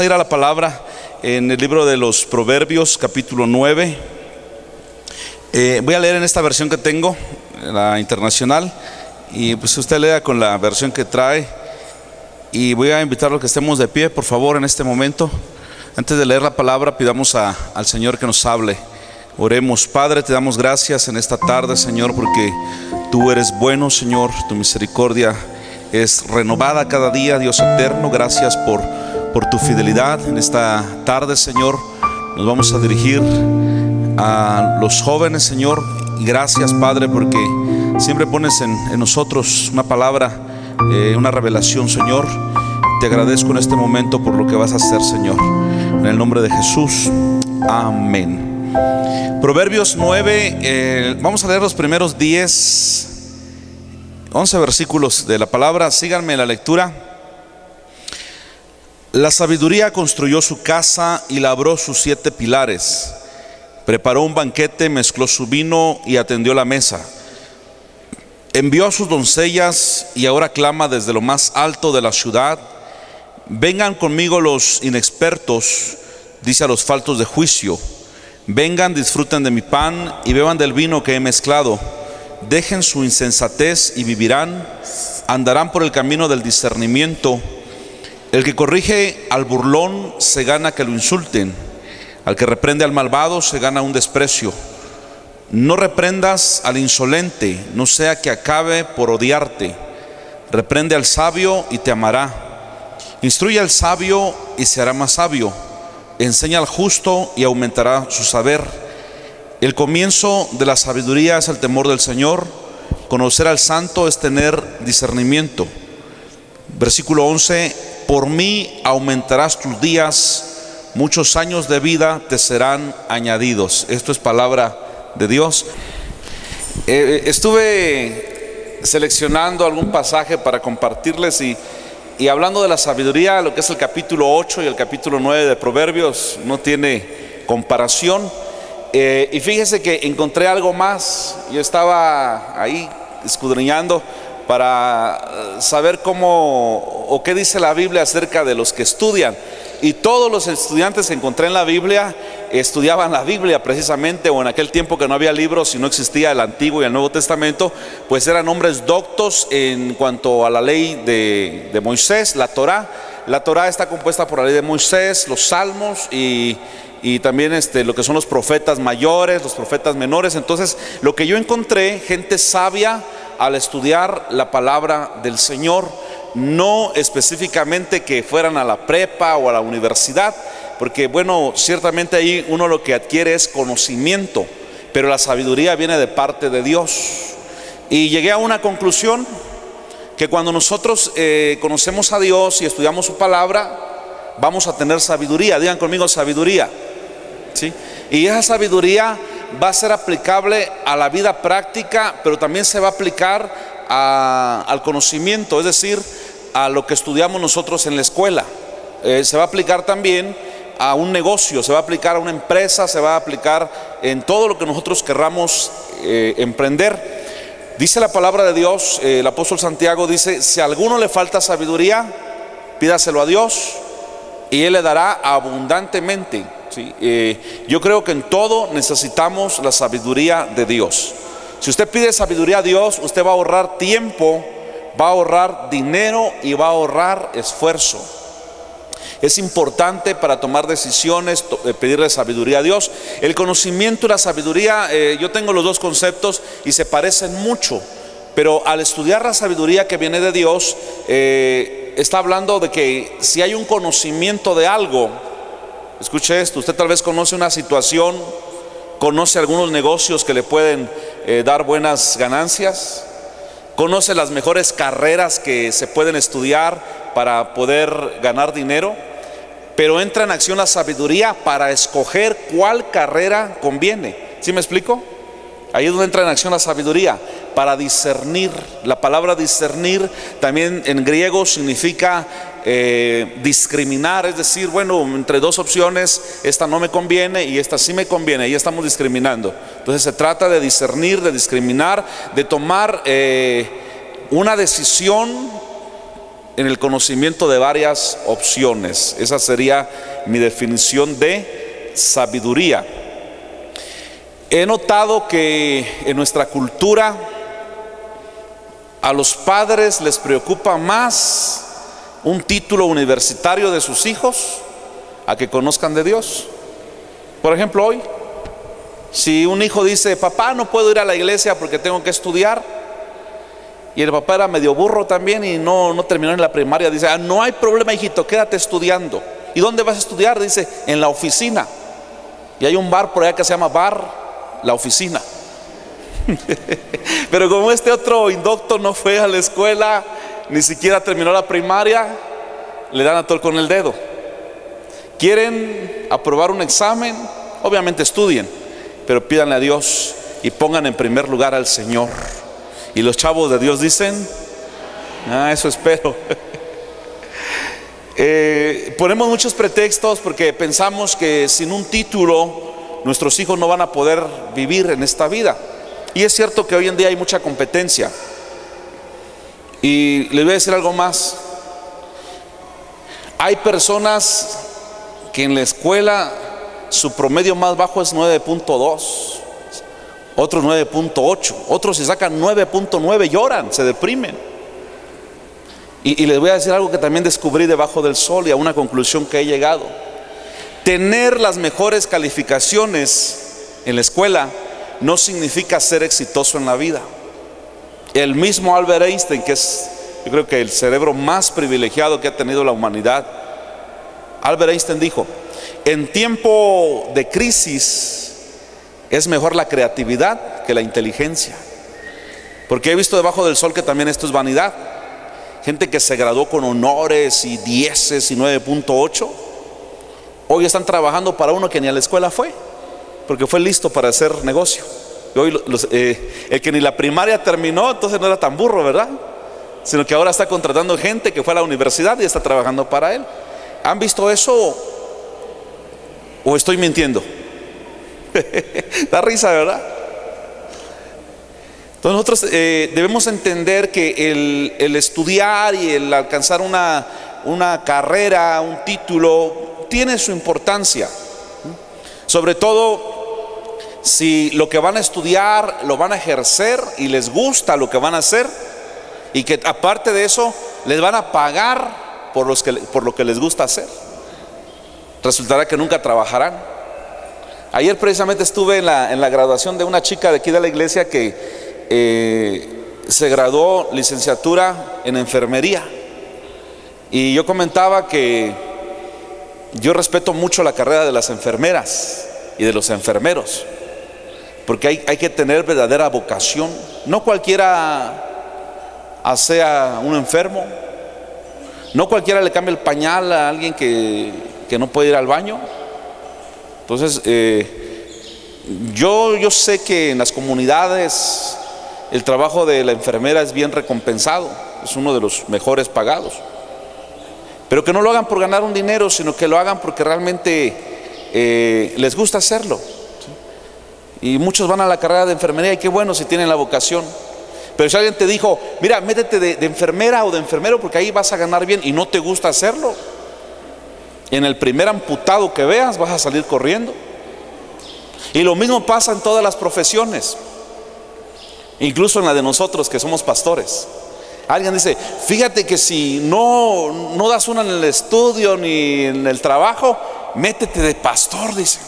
a ir a la palabra en el libro de los Proverbios, capítulo 9. Voy a leer en esta versión que tengo, la internacional, y pues usted lea con la versión que trae. Y voy a invitarlo a que estemos de pie, por favor, en este momento. Antes de leer la palabra, pidamos al Señor que nos hable. Oremos. Padre, te damos gracias en esta tarde, Señor, porque tú eres bueno, Señor. Tu misericordia es renovada cada día, Dios eterno. Gracias por tu fidelidad. En esta tarde, Señor, nos vamos a dirigir a los jóvenes, Señor. Y gracias, Padre, porque siempre pones en nosotros una palabra, una revelación, Señor. Te agradezco en este momento por lo que vas a hacer, Señor. En el nombre de Jesús, amén. Proverbios 9, vamos a leer los primeros 11 versículos de la palabra. Síganme en la lectura. La sabiduría construyó su casa y labró sus 7 pilares. Preparó un banquete, mezcló su vino y atendió la mesa. Envió a sus doncellas y ahora clama desde lo más alto de la ciudad: vengan conmigo los inexpertos, dice a los faltos de juicio. Vengan, disfruten de mi pan y beban del vino que he mezclado. Dejen su insensatez y vivirán. Andarán por el camino del discernimiento. El que corrige al burlón se gana que lo insulten. Al que reprende al malvado se gana un desprecio. No reprendas al insolente, no sea que acabe por odiarte. Reprende al sabio y te amará. Instruye al sabio y se hará más sabio. Enseña al justo y aumentará su saber. El comienzo de la sabiduría es el temor del Señor. Conocer al santo es tener discernimiento. Versículo 11: por mí aumentarás tus días, muchos años de vida te serán añadidos. Esto es palabra de Dios. Estuve seleccionando algún pasaje para compartirles y hablando de la sabiduría, lo que es el capítulo 8 y el capítulo 9 de Proverbios no tiene comparación. Y fíjese que encontré algo más. Yo estaba ahí escudriñando para saber cómo o qué dice la Biblia acerca de los que estudian. Y todos los estudiantes que encontré en la Biblia estudiaban la Biblia precisamente, o en aquel tiempo que no había libros y no existía el Antiguo y el Nuevo Testamento, pues eran hombres doctos en cuanto a la ley de Moisés, la Torá. La Torá está compuesta por la ley de Moisés, los salmos y también lo que son los profetas mayores, los profetas menores. Entonces, lo que yo encontré, gente sabia al estudiar la palabra del Señor, no específicamente que fueran a la prepa o a la universidad, porque bueno, ciertamente ahí uno lo que adquiere es conocimiento, pero la sabiduría viene de parte de Dios. Y llegué a una conclusión, que cuando nosotros conocemos a Dios y estudiamos su palabra, vamos a tener sabiduría. Digan conmigo, sabiduría, ¿sí? Y esa sabiduría va a ser aplicable a la vida práctica, pero también se va a aplicar al conocimiento, es decir, a lo que estudiamos nosotros en la escuela. Se va a aplicar también a un negocio, se va a aplicar a una empresa, se va a aplicar en todo lo que nosotros querramos emprender. Dice la palabra de Dios, el apóstol Santiago dice: si a alguno le falta sabiduría, pídaselo a Dios y Él le dará abundantemente, ¿sí? Yo creo que en todo necesitamos la sabiduría de Dios. Si usted pide sabiduría a Dios, usted va a ahorrar tiempo, va a ahorrar dinero y va a ahorrar esfuerzo. Es importante para tomar decisiones pedirle sabiduría a Dios. El conocimiento y la sabiduría, yo tengo los dos conceptos y se parecen mucho, pero al estudiar la sabiduría que viene de Dios, está hablando de que si hay un conocimiento de algo, escuche esto, usted tal vez conoce una situación, conoce algunos negocios que le pueden dar buenas ganancias, conoce las mejores carreras que se pueden estudiar para poder ganar dinero, pero entra en acción la sabiduría para escoger cuál carrera conviene. ¿Sí me explico? Ahí es donde entra en acción la sabiduría, para discernir. La palabra discernir también en griego significa discriminar, es decir, bueno, entre dos opciones, esta no me conviene y esta sí me conviene, y estamos discriminando. Entonces se trata de discernir, de discriminar, de tomar una decisión en el conocimiento de varias opciones. Esa sería mi definición de sabiduría. He notado que en nuestra cultura a los padres les preocupa más un título universitario de sus hijos a que conozcan de Dios. Por ejemplo, hoy, si un hijo dice: papá, no puedo ir a la iglesia porque tengo que estudiar, y el papá era medio burro también y no terminó en la primaria, dice: no hay problema, hijito, quédate estudiando. ¿Y dónde vas a estudiar? Dice: en la oficina. Y hay un bar por allá que se llama Bar La Oficina. Pero como este otro indocto no fue a la escuela, ni siquiera terminó la primaria, le dan a tol con el dedo. Quieren aprobar un examen, obviamente estudien, pero pídanle a Dios y pongan en primer lugar al Señor. Y los chavos de Dios dicen: eso espero. Ponemos muchos pretextos porque pensamos que sin un título nuestros hijos no van a poder vivir en esta vida. Y es cierto que hoy en día hay mucha competencia. Y les voy a decir algo más. Hay personas que en la escuela su promedio más bajo es 9.2, otros 9.8, otros si sacan 9.9 lloran, se deprimen. Y les voy a decir algo que también descubrí debajo del sol y a una conclusión que he llegado. Tener las mejores calificaciones en la escuela no significa ser exitoso en la vida. El mismo Albert Einstein, que es, yo creo que el cerebro más privilegiado que ha tenido la humanidad, Albert Einstein dijo: en tiempo de crisis es mejor la creatividad que la inteligencia. Porque he visto debajo del sol que también esto es vanidad. Gente que se graduó con honores y 10 y 9.8, hoy están trabajando para uno que ni a la escuela fue, porque fue listo para hacer negocio. Y hoy el que ni la primaria terminó, entonces no era tan burro, ¿verdad? Sino que ahora está contratando gente que fue a la universidad y está trabajando para él. ¿Han visto eso? ¿O estoy mintiendo? Da risa, ¿verdad? Entonces nosotros debemos entender que el estudiar y el alcanzar una carrera, un título, tiene su importancia. Sobre todo si lo que van a estudiar lo van a ejercer y les gusta lo que van a hacer, y que aparte de eso les van a pagar por lo que les gusta hacer. Resultará que nunca trabajarán. Ayer precisamente estuve en la graduación de una chica de aquí de la iglesia que se graduó licenciatura en enfermería. Y yo comentaba que yo respeto mucho la carrera de las enfermeras y de los enfermeros, porque hay que tener verdadera vocación. No cualquiera sea un enfermo, no cualquiera le cambia el pañal a alguien que no puede ir al baño. Entonces yo sé que en las comunidades el trabajo de la enfermera es bien recompensado, es uno de los mejores pagados, pero que no lo hagan por ganar un dinero, sino que lo hagan porque realmente les gusta hacerlo. Y muchos van a la carrera de enfermería, y qué bueno si tienen la vocación. Pero si alguien te dijo: mira, métete de enfermera o de enfermero porque ahí vas a ganar bien, y no te gusta hacerlo, en el primer amputado que veas vas a salir corriendo. Y lo mismo pasa en todas las profesiones, incluso en la de nosotros que somos pastores. Alguien dice: fíjate que si no das una en el estudio ni en el trabajo, métete de pastor, dice.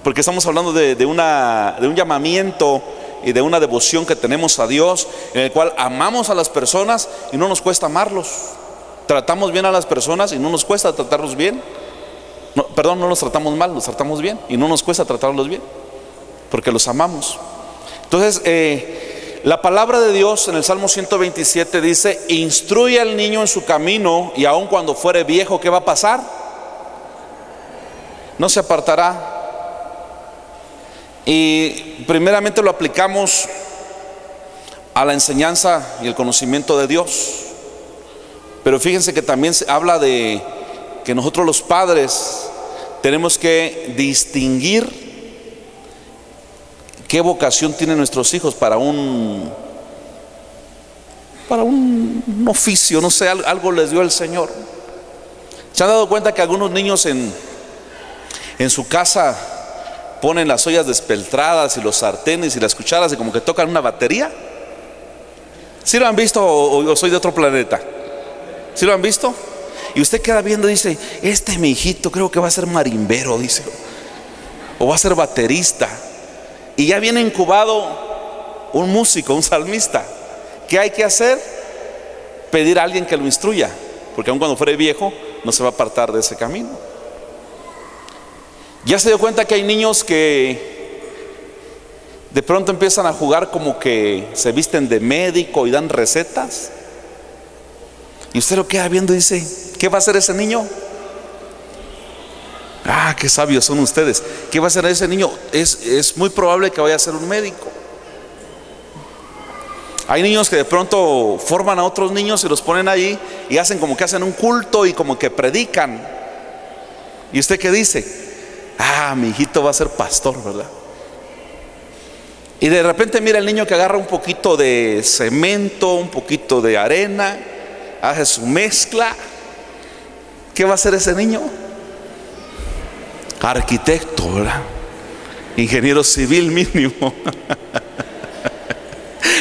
Porque estamos hablando de un llamamiento y de una devoción que tenemos a Dios, en el cual amamos a las personas y no nos cuesta amarlos. Tratamos bien a las personas y no nos cuesta tratarlos bien. No los tratamos mal, los tratamos bien y no nos cuesta tratarlos bien, porque los amamos. Entonces la palabra de Dios en el Salmo 127 dice: instruye al niño en su camino, y aun cuando fuere viejo, ¿qué va a pasar? No se apartará. Y primeramente lo aplicamos a la enseñanza y el conocimiento de Dios. Pero fíjense que también se habla de que nosotros los padres tenemos que distinguir qué vocación tienen nuestros hijos para un para un oficio, no sé, algo les dio el Señor. ¿Se han dado cuenta que algunos niños en su casa ponen las ollas despeltradas y los sartenes y las cucharas y como que tocan una batería? ¿Sí lo han visto o soy de otro planeta? ¿Sí lo han visto? Y usted queda viendo y dice, mi hijito creo que va a ser marimbero, dice, o va a ser baterista. Y ya viene incubado un músico, un salmista. ¿Qué hay que hacer? Pedir a alguien que lo instruya, porque aun cuando fuere viejo no se va a apartar de ese camino. ¿Ya se dio cuenta que hay niños que de pronto empiezan a jugar como que se visten de médico y dan recetas? Y usted lo queda viendo y dice, ¿qué va a hacer ese niño? Ah, qué sabios son ustedes. ¿Qué va a hacer ese niño? Es muy probable que vaya a ser un médico. Hay niños que de pronto forman a otros niños y los ponen ahí y hacen como que hacen un culto y como que predican. ¿Y usted qué dice? Ah, mi hijito va a ser pastor, ¿verdad? Y de repente mira el niño que agarra un poquito de cemento, un poquito de arena, hace su mezcla. ¿Qué va a hacer ese niño? Arquitecto, ¿verdad? Ingeniero civil mínimo.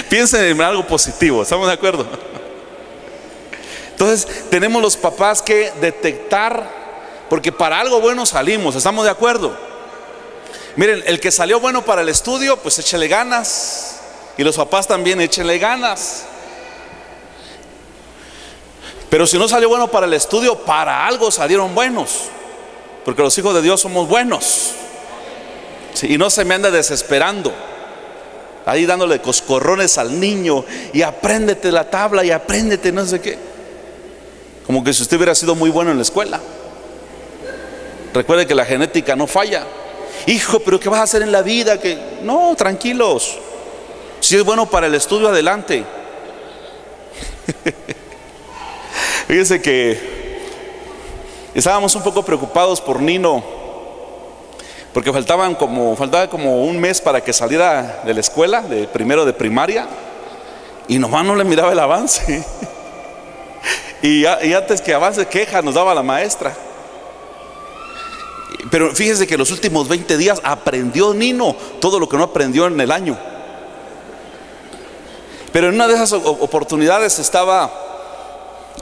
Piensen en algo positivo, ¿estamos de acuerdo? Entonces tenemos los papás que detectar, porque para algo bueno salimos, ¿estamos de acuerdo? Miren, el que salió bueno para el estudio, pues échele ganas. Y los papás también échenle ganas. Pero si no salió bueno para el estudio, para algo salieron buenos, porque los hijos de Dios somos buenos. Sí, y no se me anda desesperando ahí dándole coscorrones al niño y apréndete la tabla y apréndete no sé qué, como que si usted hubiera sido muy bueno en la escuela. Recuerde que la genética no falla. Hijo, pero ¿qué vas a hacer en la vida? Que no, tranquilos. Si es bueno para el estudio, adelante. Fíjense que estábamos un poco preocupados por Nino, porque faltaba como un mes para que saliera de la escuela, de primero de primaria, y nomás no le miraba el avance. Y antes que avance, queja nos daba la maestra. Pero fíjese que los últimos 20 días aprendió Nino todo lo que no aprendió en el año. Pero en una de esas oportunidades estaba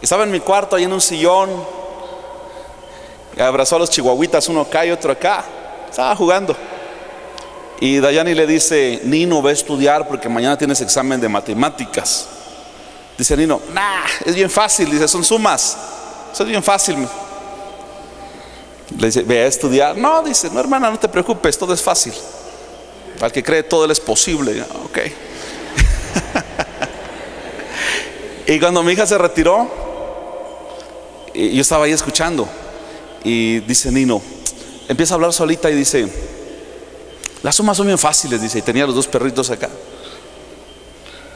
en mi cuarto, ahí en un sillón, abrazó a los chihuahuitas, uno acá y otro acá. Estaba jugando y Dayani le dice, Nino, ve a estudiar porque mañana tienes examen de matemáticas. Dice Nino, nah, es bien fácil. Dice, son sumas, eso es bien fácil. Le dice, ve a estudiar. No, dice, no, hermana, no te preocupes, todo es fácil. Al que cree todo él es posible. Ok. Y cuando mi hija se retiró, y yo estaba ahí escuchando, y dice Nino, empieza a hablar solita y dice, las sumas son bien fáciles, dice, y tenía los dos perritos acá.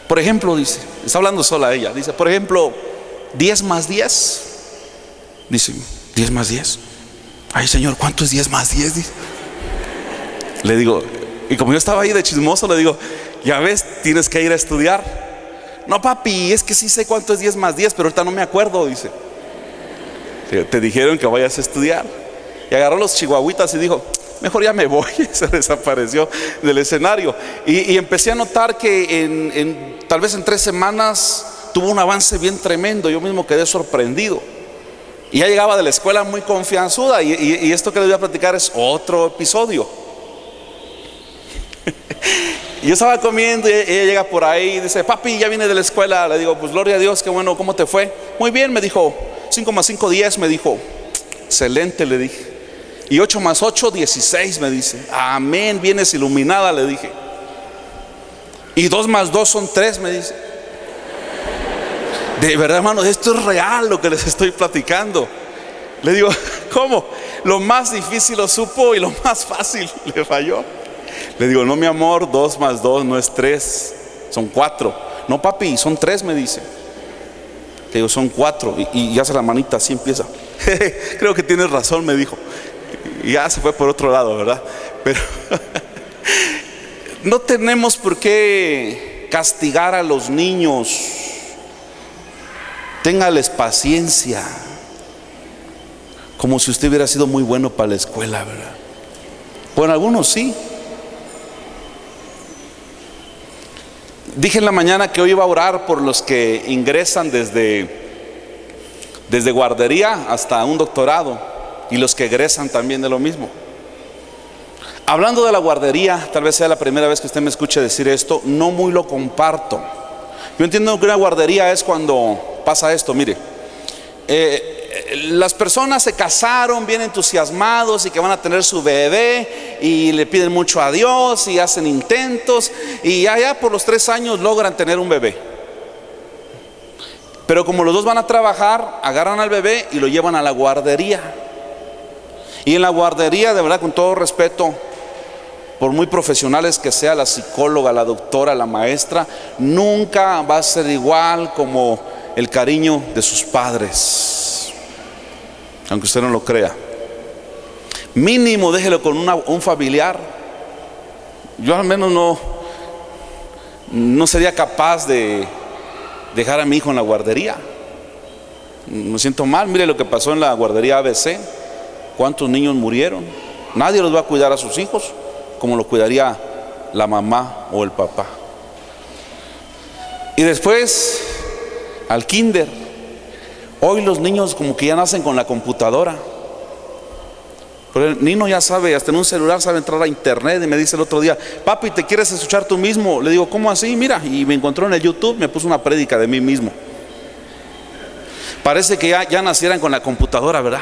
Por ejemplo, dice, está hablando sola ella, dice, por ejemplo, 10 más 10. Dice, 10 más 10. Ay, Señor, ¿cuánto es 10 más 10? Dice. Le digo, y como yo estaba ahí de chismoso, le digo, ya ves, tienes que ir a estudiar. No, papi, es que sí sé cuánto es 10 más 10, pero ahorita no me acuerdo, dice. Te dijeron que vayas a estudiar. Y agarró los chihuahuitas y dijo, mejor ya me voy. Se desapareció del escenario. Y empecé a notar que tal vez en 3 semanas tuvo un avance bien tremendo. Yo mismo quedé sorprendido. Y ya llegaba de la escuela muy confianzuda. Y esto que les voy a platicar es otro episodio. Y yo estaba comiendo y ella llega por ahí y dice, papi, ya vine de la escuela. Le digo, pues gloria a Dios, qué bueno, ¿cómo te fue? Muy bien, me dijo. 5 más 5, 10, me dijo. Excelente, le dije. Y 8 más 8, 16, me dice. Amén, vienes iluminada, le dije. Y 2 más 2 son 3, me dice. De verdad, hermano, esto es real lo que les estoy platicando. Le digo, ¿cómo? Lo más difícil lo supo y lo más fácil le falló. Le digo, no, mi amor, 2 más 2 no es 3, son 4. No, papi, son 3, me dice. Le digo, son 4. Y hace la manita así, empieza. Creo que tienes razón, me dijo. Y ya se fue por otro lado, ¿verdad? Pero no tenemos por qué castigar a los niños téngales paciencia, como si usted hubiera sido muy bueno para la escuela, ¿verdad? Bueno, algunos sí. Dije en la mañana que hoy iba a orar por los que ingresan desde guardería hasta un doctorado, y los que egresan también de lo mismo. Hablando de la guardería, tal vez sea la primera vez que usted me escuche decir esto, no muy lo comparto. Yo entiendo que una guardería es cuando pasa esto, mire, las personas se casaron bien entusiasmados y que van a tener su bebé y le piden mucho a Dios y hacen intentos y allá por los 3 años logran tener un bebé. Pero como los dos van a trabajar, agarran al bebé y lo llevan a la guardería. Y en la guardería, de verdad, con todo respeto, por muy profesionales que sea la psicóloga, la doctora, la maestra, nunca va a ser igual como el cariño de sus padres, aunque usted no lo crea. Mínimo déjelo con un familiar. Yo al menos no sería capaz de dejar a mi hijo en la guardería. Me siento mal. Mire lo que pasó en la guardería ABC. ¿Cuántos niños murieron? Nadie los va a cuidar a sus hijos como lo cuidaría la mamá o el papá. Y después al kinder. Hoy los niños como que ya nacen con la computadora. Pero el niño ya sabe, hasta en un celular sabe entrar a internet. Y me dice el otro día: papi, ¿te quieres escuchar tú mismo? Le digo: ¿cómo así? Mira, y me encontró en el YouTube, me puso una prédica de mí mismo. Parece que ya nacieran con la computadora, ¿verdad?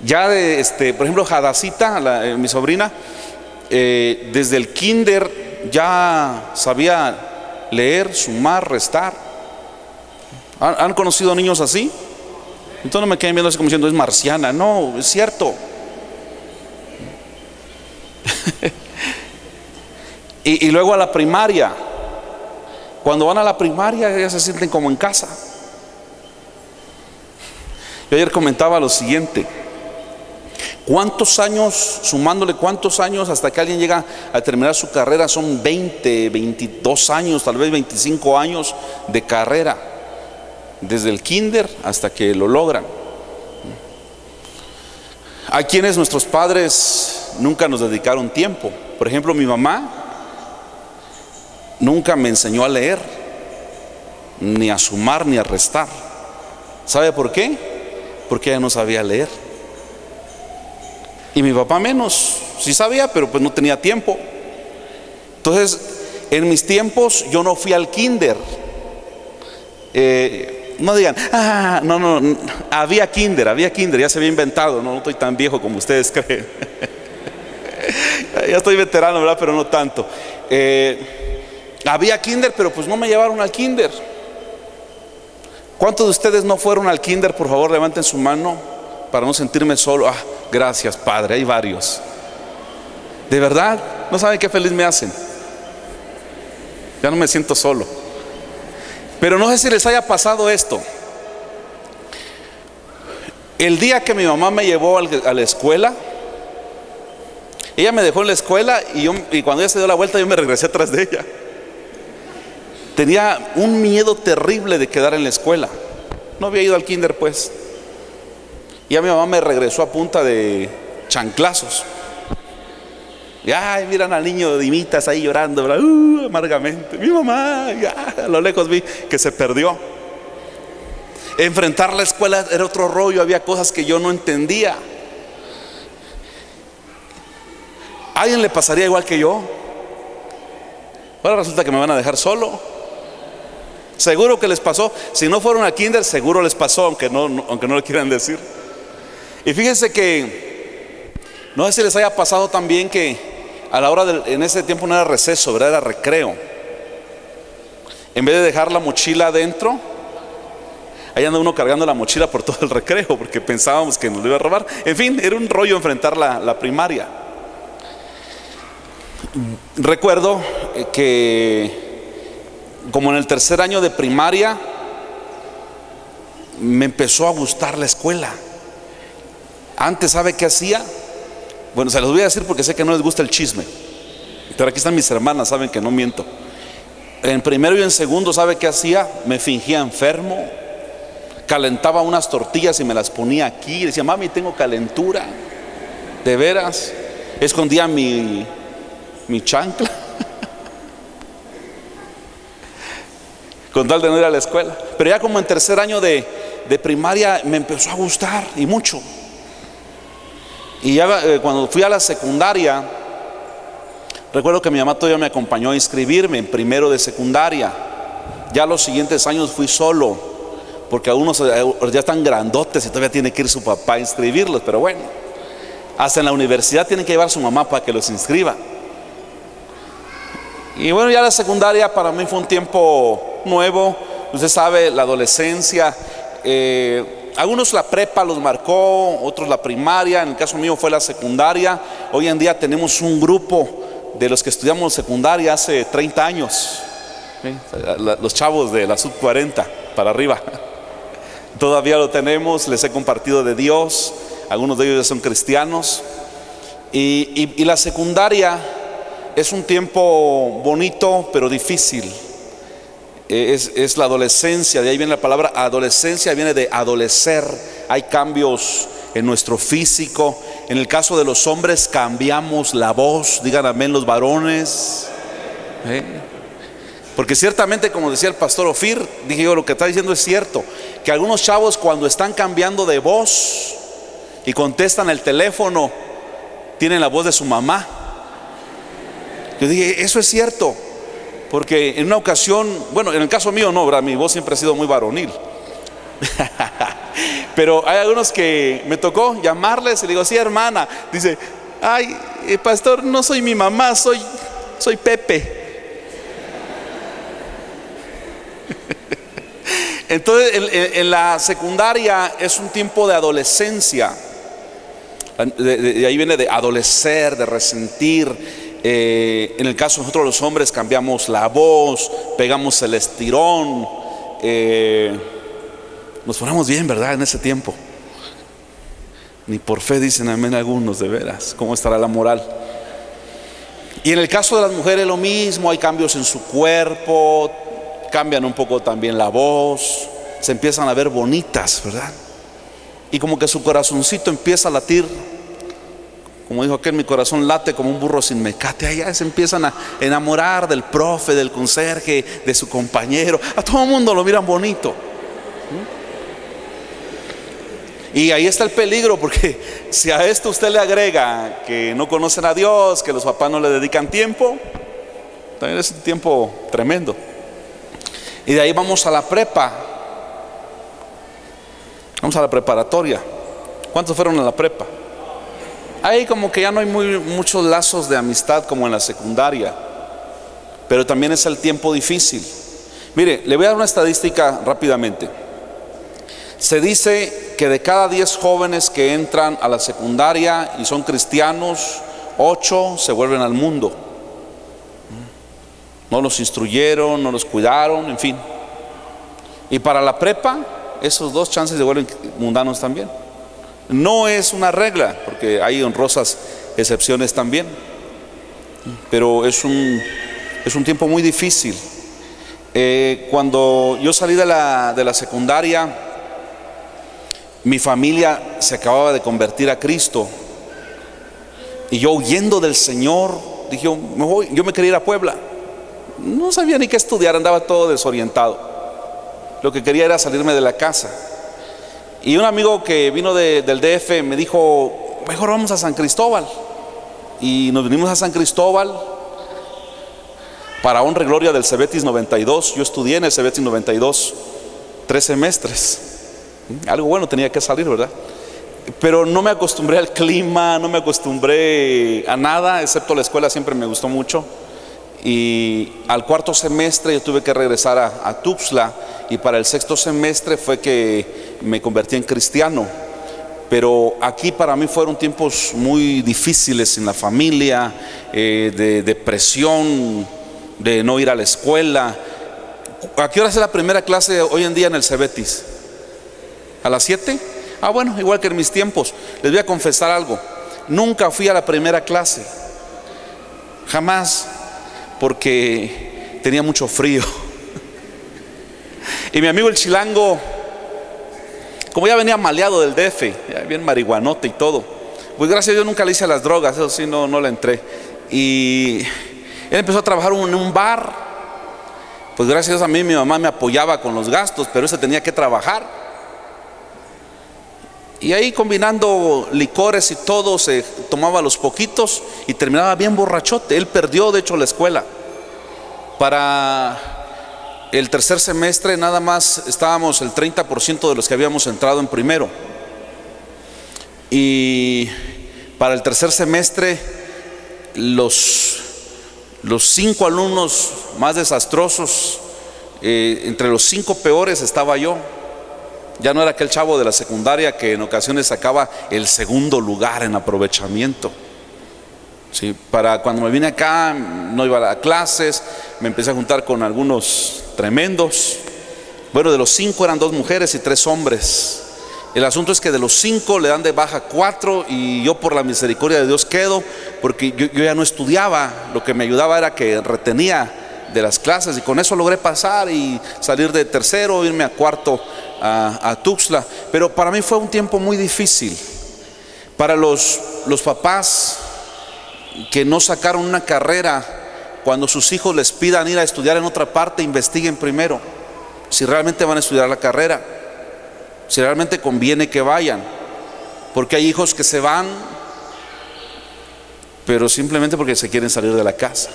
Ya por ejemplo, Hadasita, mi sobrina, desde el kinder ya sabía leer, sumar, restar. ¿Han conocido niños así? Entonces no me queden viendo así como diciendo: es marciana. No, es cierto. y luego a la primaria. Cuando van a la primaria ya se sienten como en casa. Yo ayer comentaba lo siguiente: ¿cuántos años, sumándole cuántos años hasta que alguien llega a terminar su carrera? Son 20, 22 años, tal vez 25 años de carrera, desde el kinder hasta que lo logran. Hay quienes nuestros padres nunca nos dedicaron tiempo. Por ejemplo, mi mamá nunca me enseñó a leer, ni a sumar, ni a restar. ¿Sabe por qué? Porque ella no sabía leer. Y mi papá menos, sí sabía, pero pues no tenía tiempo. Entonces, en mis tiempos yo no fui al kinder. No digan: no, había kinder, ya se había inventado. No estoy tan viejo como ustedes creen. Ya estoy veterano, ¿verdad? Pero no tanto. Había kinder, pero pues no me llevaron al kinder. ¿Cuántos de ustedes no fueron al kinder? Por favor, levanten su mano para no sentirme solo. Gracias, Padre, hay varios. De verdad, no saben qué feliz me hacen. Ya no me siento solo. Pero no sé si les haya pasado esto. El día que mi mamá me llevó a la escuela, ella me dejó en la escuela y cuando ella se dio la vuelta yo me regresé atrás de ella. Tenía un miedo terrible de quedar en la escuela. No había ido al kinder pues. Y a mi mamá me regresó a punta de chanclazos. Y miran al niño de Dimitas ahí llorando, ¿verdad? Amargamente. Mi mamá, a lo lejos vi que se perdió. Enfrentar la escuela era otro rollo, había cosas que yo no entendía. ¿A alguien le pasaría igual que yo? Ahora resulta que me van a dejar solo. Seguro que les pasó. Si no fueron al kinder, seguro les pasó, aunque no lo quieran decir. Y fíjense que no sé si les haya pasado también que a la hora en ese tiempo no era receso, ¿verdad? Era recreo. En vez de dejar la mochila adentro, ahí anda uno cargando la mochila por todo el recreo, porque pensábamos que nos lo iba a robar. En fin, era un rollo enfrentar la primaria. Recuerdo que como en el 3er año de primaria me empezó a gustar la escuela. Antes, ¿sabe qué hacía? Bueno, se los voy a decir porque sé que no les gusta el chisme, pero aquí están mis hermanas, saben que no miento. En primero y en segundo, ¿sabe qué hacía? Me fingía enfermo, calentaba unas tortillas y me las ponía aquí. Decía, mami, tengo calentura. De veras, escondía mi chancla con tal de no ir a la escuela. Pero ya como en tercer año de primaria me empezó a gustar, y mucho. Y ya cuando fui a la secundaria, recuerdo que mi mamá todavía me acompañó a inscribirme en primero de secundaria. Ya los siguientes años fui solo, porque algunos ya están grandotes y todavía tiene que ir su papá a inscribirlos. Pero bueno, hasta en la universidad tienen que llevar a su mamá para que los inscriba. Y bueno, ya la secundaria para mí fue un tiempo nuevo. Usted sabe, la adolescencia. Algunos la prepa los marcó, otros la primaria. En el caso mío fue la secundaria. Hoy en día tenemos un grupo de los que estudiamos secundaria hace 30 años, ¿sí? Los chavos de la sub 40 para arriba. Todavía lo tenemos, les he compartido de Dios. Algunos de ellos ya son cristianos. Y la secundaria es un tiempo bonito pero difícil. Es la adolescencia, de ahí viene la palabra adolescencia, viene de adolecer. Hay cambios en nuestro físico. En el caso de los hombres cambiamos la voz. Digan amén los varones. Porque ciertamente, como decía el pastor Ofir, dije yo, lo que está diciendo es cierto, que algunos chavos cuando están cambiando de voz y contestan el teléfono, tienen la voz de su mamá. Yo dije, eso es cierto, porque en una ocasión, bueno, en el caso mío no, ¿verdad? Mi voz siempre ha sido muy varonil. Pero hay algunos que me tocó llamarles y le digo, sí, hermana. Dice, ay, pastor, no soy mi mamá, soy Pepe. Entonces en la secundaria es un tiempo de adolescencia. De ahí viene de adolecer, de resentir. En el caso de nosotros los hombres cambiamos la voz, pegamos el estirón. Nos ponemos bien, ¿verdad? En ese tiempo. Ni por fe dicen amén algunos, de veras. ¿Cómo estará la moral? Y en el caso de las mujeres lo mismo, hay cambios en su cuerpo, cambian un poco también la voz, se empiezan a ver bonitas, ¿verdad? Y como que su corazoncito empieza a latir. Como dijo aquel, mi corazón late como un burro sin mecate. Allá se empiezan a enamorar del profe, del conserje, de su compañero. A todo el mundo lo miran bonito. Y ahí está el peligro, porque si a esto usted le agrega que no conocen a Dios, que los papás no le dedican tiempo, también es un tiempo tremendo. Y de ahí vamos a la prepa. Vamos a la preparatoria. ¿Cuántos fueron a la prepa? Ahí como que ya no hay muchos lazos de amistad como en la secundaria, pero también es el tiempo difícil. Mire, le voy a dar una estadística rápidamente. Se dice que de cada 10 jóvenes que entran a la secundaria y son cristianos, 8 se vuelven al mundo. No los instruyeron, no los cuidaron, en fin. Y para la prepa, esos 2 chances se vuelven mundanos también. No es una regla, porque hay honrosas excepciones también. Pero es un tiempo muy difícil. Cuando yo salí de la secundaria, mi familia se acababa de convertir a Cristo. Y yo, huyendo del Señor, dije, yo me quería ir a Puebla. No sabía ni qué estudiar, andaba todo desorientado. Lo que quería era salirme de la casa. Y un amigo que vino del DF me dijo, mejor vamos a San Cristóbal. Y nos vinimos a San Cristóbal para honra y gloria del Cebetis 92. Yo estudié en el Cebetis 92 3 semestres. Algo bueno tenía que salir, ¿verdad? Pero no me acostumbré al clima, no me acostumbré a nada, excepto la escuela, siempre me gustó mucho. Y al 4º semestre yo tuve que regresar a Tuxtla, y para el 6º semestre fue que me convertí en cristiano. Pero aquí para mí fueron tiempos muy difíciles en la familia, de depresión, de no ir a la escuela. ¿A qué hora es la primera clase hoy en día en el Cebetis? ¿A las 7? Ah, bueno, igual que en mis tiempos. Les voy a confesar algo. Nunca fui a la primera clase, jamás, porque tenía mucho frío. Y mi amigo el chilango, como ya venía maleado del DF, ya bien marihuanote y todo, pues gracias a Dios nunca le hice a las drogas, eso sí, no le entré. Y él empezó a trabajar en un bar. Pues gracias a Dios a mí mi mamá me apoyaba con los gastos, pero ese tenía que trabajar. Y ahí combinando licores y todo, se tomaba los poquitos y terminaba bien borrachote. Él perdió de hecho la escuela. Para el tercer semestre nada más estábamos el 30% de los que habíamos entrado en primero. Y para el tercer semestre los 5 alumnos más desastrosos, entre los 5 peores estaba yo. Ya no era aquel chavo de la secundaria que en ocasiones sacaba el segundo lugar en aprovechamiento. Sí, para cuando me vine acá, no iba a clases, me empecé a juntar con algunos tremendos. Bueno, de los 5 eran 2 mujeres y 3 hombres. El asunto es que de los 5 le dan de baja 4 y yo por la misericordia de Dios quedo, porque yo ya no estudiaba. Lo que me ayudaba era que retenía de las clases y con eso logré pasar y salir de tercero, irme a cuarto a Tuxtla. Pero para mí fue un tiempo muy difícil. Para los papás que no sacaron una carrera, cuando sus hijos les pidan ir a estudiar en otra parte, investiguen primero si realmente van a estudiar la carrera, si realmente conviene que vayan, porque hay hijos que se van pero simplemente porque se quieren salir de la casa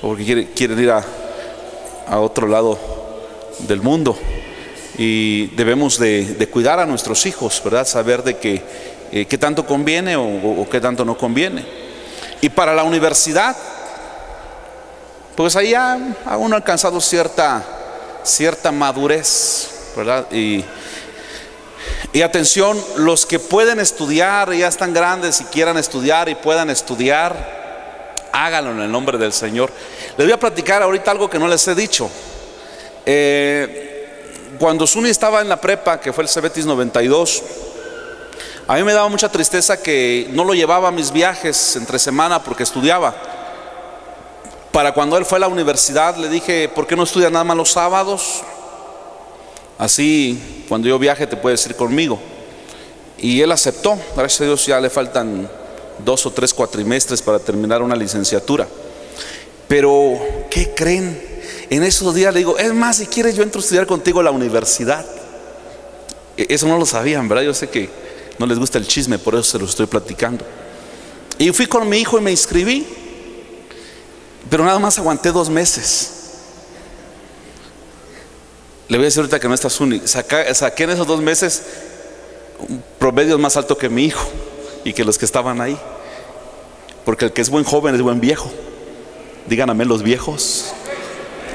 o porque quieren ir a otro lado del mundo. Y debemos de cuidar a nuestros hijos, ¿verdad? Saber de qué tanto conviene o qué tanto no conviene. Y para la universidad, pues ahí ha uno alcanzado cierta madurez, ¿verdad? Y atención, los que pueden estudiar, ya están grandes y quieran estudiar y puedan estudiar, háganlo en el nombre del Señor. Les voy a platicar ahorita algo que no les he dicho. Cuando Zuni estaba en la prepa, que fue el Cebetis 92, a mí me daba mucha tristeza que no lo llevaba a mis viajes entre semana porque estudiaba. Para cuando él fue a la universidad le dije, ¿por qué no estudia nada más los sábados? Así cuando yo viaje te puedes ir conmigo. Y él aceptó. Gracias a Dios ya le faltan 2 o 3 cuatrimestres para terminar una licenciatura. Pero ¿qué creen? En esos días le digo, es más, si quieres yo entro a estudiar contigo a la universidad. Eso no lo sabían, ¿verdad? Yo sé que no les gusta el chisme, por eso se los estoy platicando. Y fui con mi hijo y me inscribí, pero nada más aguanté 2 meses. Le voy a decir ahorita que no está Zuni, saqué en esos 2 meses un promedio más alto que mi hijo y que los que estaban ahí, porque el que es buen joven es buen viejo. Digan amén los viejos.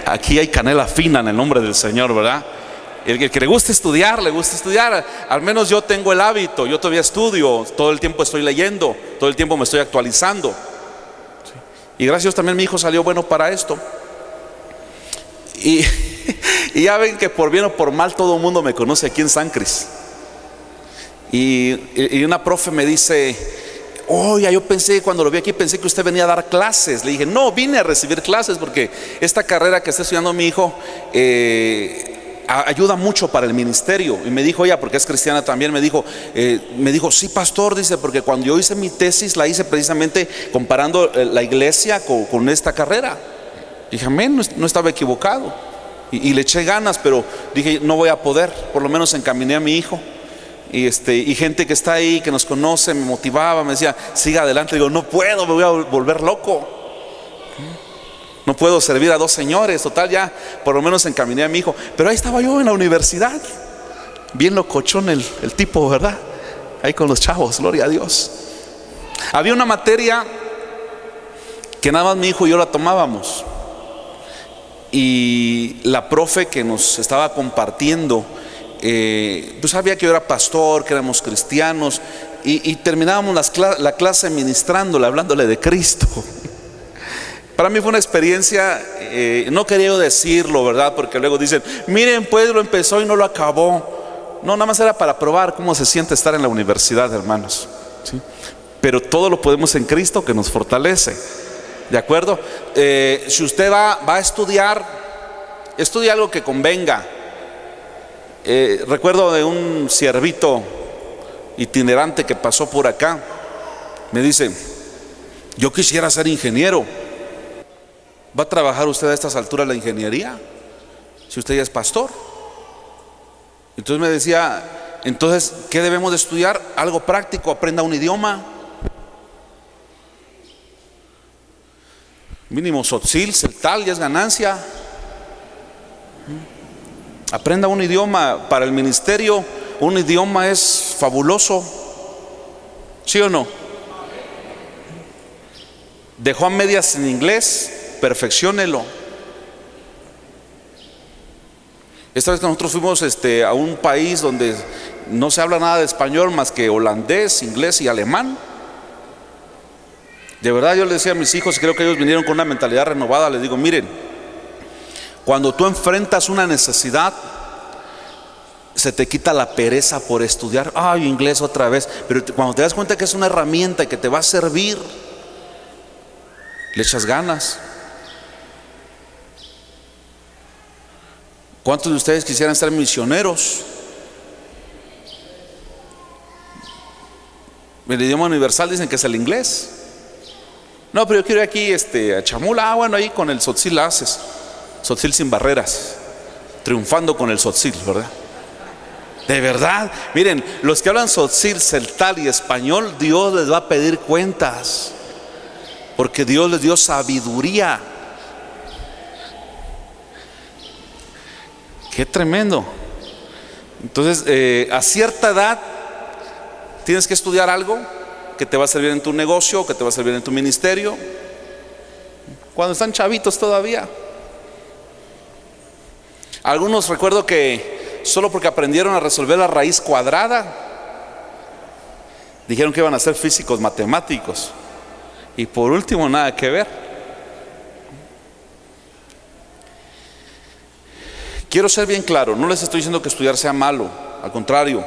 Aquí hay canela fina en el nombre del Señor, ¿verdad? El que le gusta estudiar, le gusta estudiar. Al menos yo tengo el hábito, yo todavía estudio, todo el tiempo estoy leyendo, todo el tiempo me estoy actualizando. Y gracias a Dios también mi hijo salió bueno para esto. Y ya ven que por bien o por mal todo el mundo me conoce aquí en San Cris. Y una profe me dice, oye, yo pensé, cuando lo vi aquí, pensé que usted venía a dar clases. Le dije, no, vine a recibir clases porque esta carrera que está estudiando mi hijo ayuda mucho para el ministerio. Y me dijo ella, porque es cristiana también, me dijo, sí, pastor, dice, porque cuando yo hice mi tesis, la hice precisamente comparando la iglesia con esta carrera. Dije, amén, no estaba equivocado. Y le eché ganas, pero dije, no voy a poder. Por lo menos encaminé a mi hijo. Y gente que está ahí, que nos conoce, me motivaba, me decía, siga adelante. Digo, no puedo, me voy a volver loco. No puedo servir a 2 señores. Total, ya por lo menos encaminé a mi hijo. Pero ahí estaba yo en la universidad, bien locochón el tipo, ¿verdad? Ahí con los chavos, gloria a Dios. Había una materia que nada más mi hijo y yo la tomábamos. Y la profe que nos estaba compartiendo, pues sabía que yo era pastor, que éramos cristianos, y terminábamos la clase ministrándole, hablándole de Cristo. Para mí fue una experiencia, no quería yo decirlo, ¿verdad? Porque luego dicen, miren, pues lo empezó y no lo acabó. No, nada más era para probar cómo se siente estar en la universidad, hermanos, ¿sí? Pero todo lo podemos en Cristo que nos fortalece. ¿De acuerdo? Si usted va a estudiar, estudie algo que convenga. Recuerdo de un siervito itinerante que pasó por acá. Me dice: yo quisiera ser ingeniero. ¿Va a trabajar usted a estas alturas la ingeniería si usted ya es pastor? Entonces me decía: entonces, ¿qué debemos de estudiar? Algo práctico, aprenda un idioma. Mínimo Tzotzil, Celtal, ya es ganancia. Aprenda un idioma para el ministerio. Un idioma es fabuloso, ¿sí o no? Dejó a medias en inglés, perfecciónelo. Esta vez que nosotros fuimos a un país donde no se habla nada de español más que holandés, inglés y alemán. De verdad yo les decía a mis hijos, y creo que ellos vinieron con una mentalidad renovada, les digo: miren, cuando tú enfrentas una necesidad, se te quita la pereza por estudiar. Ay, inglés otra vez. Pero cuando te das cuenta que es una herramienta y que te va a servir, le echas ganas. ¿Cuántos de ustedes quisieran ser misioneros? El idioma universal dicen que es el inglés. No, pero yo quiero ir aquí a Chamula. Bueno, ahí con el Tzotzil haces. Tzotzil sin barreras, triunfando con el Tzotzil, ¿verdad? De verdad, miren, los que hablan Tzotzil, Celtal y español, Dios les va a pedir cuentas, porque Dios les dio sabiduría. Qué tremendo. Entonces, a cierta edad tienes que estudiar algo que te va a servir en tu negocio, que te va a servir en tu ministerio. Cuando están chavitos todavía. Algunos recuerdo que solo porque aprendieron a resolver la raíz cuadrada, dijeron que iban a ser físicos matemáticos. Y por último, nada que ver. Quiero ser bien claro, no les estoy diciendo que estudiar sea malo. Al contrario,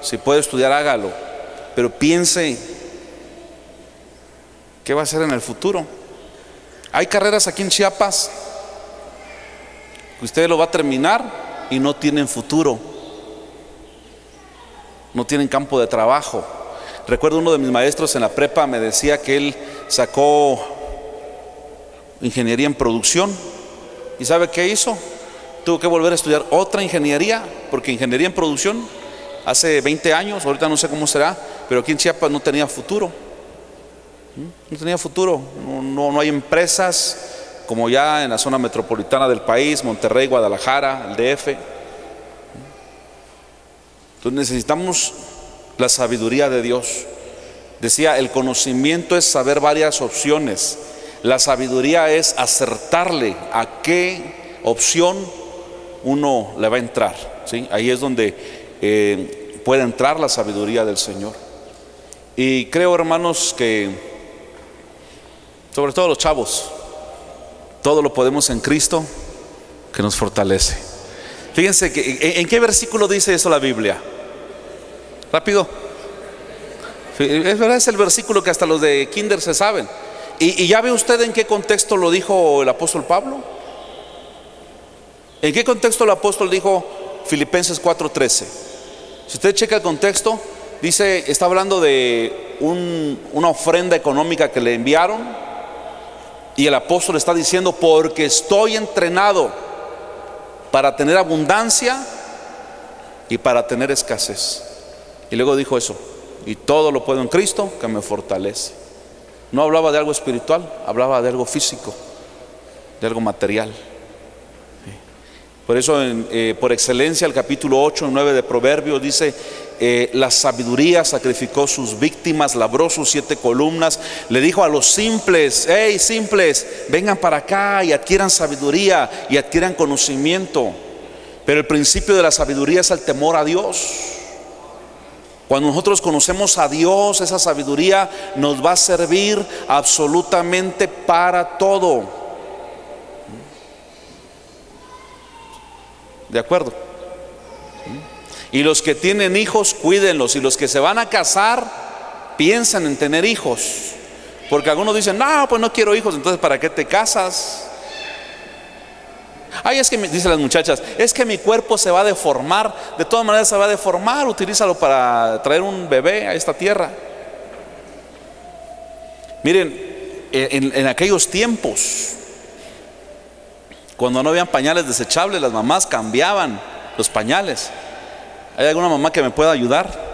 si puede estudiar, hágalo. Pero piense, ¿qué va a hacer en el futuro? Hay carreras aquí en Chiapas que usted lo va a terminar y no tienen futuro, no tienen campo de trabajo. Recuerdo uno de mis maestros en la prepa me decía que él sacó ingeniería en producción. ¿Y sabe qué hizo? Tuvo que volver a estudiar otra ingeniería, porque ingeniería en producción hace 20 años, ahorita no sé cómo será, pero aquí en Chiapas no tenía futuro. No tenía futuro, no hay empresas como ya en la zona metropolitana del país, Monterrey, Guadalajara, el DF. Entonces necesitamos la sabiduría de Dios. Decía, el conocimiento es saber varias opciones. La sabiduría es acertarle a qué opción uno le va a entrar, ¿sí? Ahí es donde puede entrar la sabiduría del Señor. Y creo, hermanos, que sobre todo los chavos, todo lo podemos en Cristo que nos fortalece. Fíjense que ¿en qué versículo dice eso la Biblia? Rápido. Es verdad, es el versículo que hasta los de kinder se saben. Y ya ve usted en qué contexto lo dijo el apóstol Pablo. ¿En qué contexto el apóstol dijo Filipenses 4:13? Si usted checa el contexto, dice, está hablando de una ofrenda económica que le enviaron. Y el apóstol está diciendo, porque estoy entrenado para tener abundancia y para tener escasez. Y luego dijo eso, y todo lo puedo en Cristo que me fortalece. No hablaba de algo espiritual, hablaba de algo físico, de algo material. Por eso por excelencia el capítulo 8 y 9 de Proverbios dice, la sabiduría sacrificó sus víctimas, labró sus 7 columnas. Le dijo a los simples, hey simples, vengan para acá y adquieran sabiduría y adquieran conocimiento. Pero el principio de la sabiduría es el temor a Dios. Cuando nosotros conocemos a Dios, esa sabiduría nos va a servir absolutamente para todo. ¿De acuerdo? Y los que tienen hijos, cuídenlos. Y los que se van a casar, piensan en tener hijos. Porque algunos dicen, no, pues no quiero hijos, entonces ¿para qué te casas? Ay, es que dicen las muchachas, es que mi cuerpo se va a deformar. De todas maneras se va a deformar, utilízalo para traer un bebé a esta tierra. Miren, en aquellos tiempos, cuando no habían pañales desechables, las mamás cambiaban los pañales. ¿Hay alguna mamá que me pueda ayudar?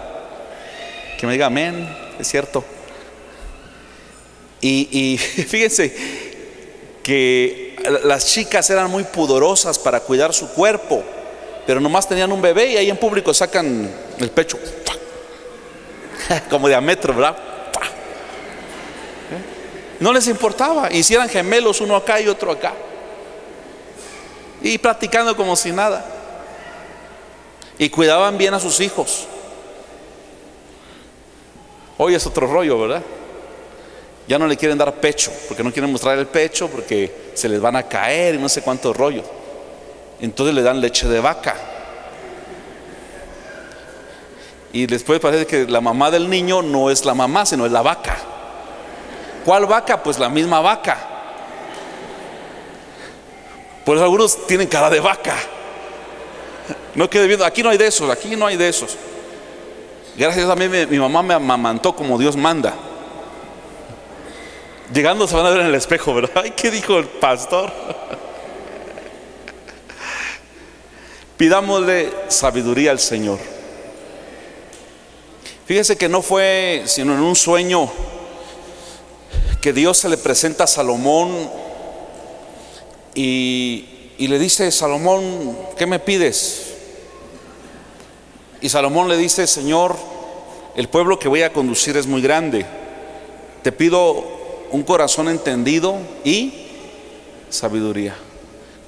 Que me diga amén, es cierto. Y fíjense que las chicas eran muy pudorosas para cuidar su cuerpo, pero nomás tenían un bebé y ahí en público sacan el pecho como de a metro, ¿verdad? No les importaba, hicieran gemelos, uno acá y otro acá, y practicando como si nada, y cuidaban bien a sus hijos. Hoy es otro rollo, ¿verdad? Ya no le quieren dar pecho, porque no quieren mostrar el pecho, porque se les van a caer y no sé cuántos rollos. Entonces le dan leche de vaca. Y después parece que la mamá del niño no es la mamá, sino es la vaca. ¿Cuál vaca? Pues la misma vaca. Por eso algunos tienen cara de vaca. No quede viendo, aquí no hay de esos, aquí no hay de esos. Gracias a mí mi mamá me amamantó como Dios manda. Llegando se van a ver en el espejo, ¿verdad? Ay, ¿qué dijo el pastor? Pidámosle sabiduría al Señor. Fíjese que no fue sino en un sueño que Dios se le presenta a Salomón y le dice: Salomón, ¿qué me pides? Y Salomón le dice: Señor, el pueblo que voy a conducir es muy grande. Te pido un corazón entendido y sabiduría.